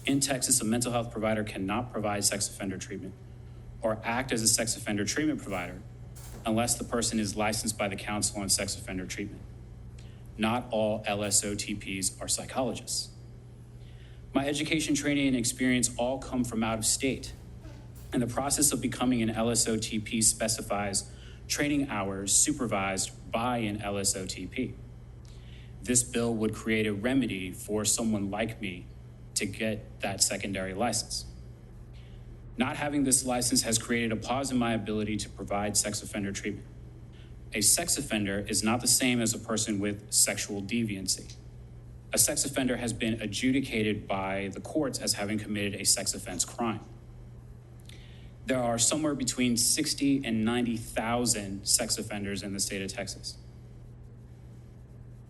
In Texas, a mental health provider cannot provide sex offender treatment or act as a sex offender treatment provider unless the person is licensed by the Council on Sex Offender Treatment. Not all LSOTPs are psychologists. My education, training, and experience all come from out of state, and the process of becoming an LSOTP specifies training hours supervised by an LSOTP. This bill would create a remedy for someone like me to get that secondary license. Not having this license has created a pause in my ability to provide sex offender treatment. A sex offender is not the same as a person with sexual deviancy. A sex offender has been adjudicated by the courts as having committed a sex offense crime. There are somewhere between 60 and 90,000 sex offenders in the state of Texas.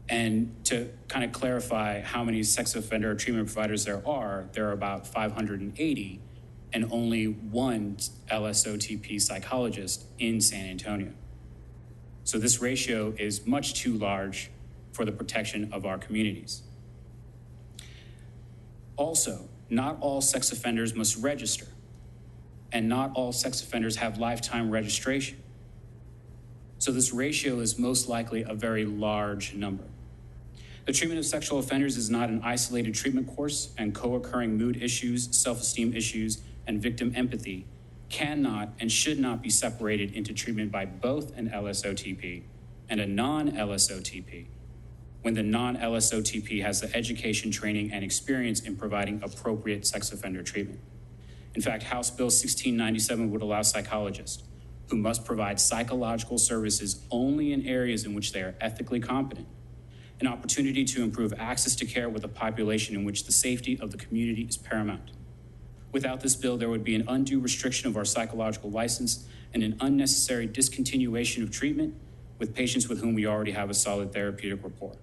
And to kind of clarify how many sex offender treatment providers there are about 580 and only one LSOTP psychologist in San Antonio. So this ratio is much too large for the protection of our communities. Also, not all sex offenders must register, and not all sex offenders have lifetime registration. So this ratio is most likely a very large number. The treatment of sexual offenders is not an isolated treatment course, and co-occurring mood issues, self-esteem issues, and victim empathy cannot and should not be separated into treatment by both an LSOTP and a non-LSOTP when the non-LSOTP has the education, training, and experience in providing appropriate sex offender treatment. In fact, House Bill 1697 would allow psychologists who must provide psychological services only in areas in which they are ethically competent an opportunity to improve access to care with a population in which the safety of the community is paramount. Without this bill, there would be an undue restriction of our psychological license and an unnecessary discontinuation of treatment with patients with whom we already have a solid therapeutic rapport.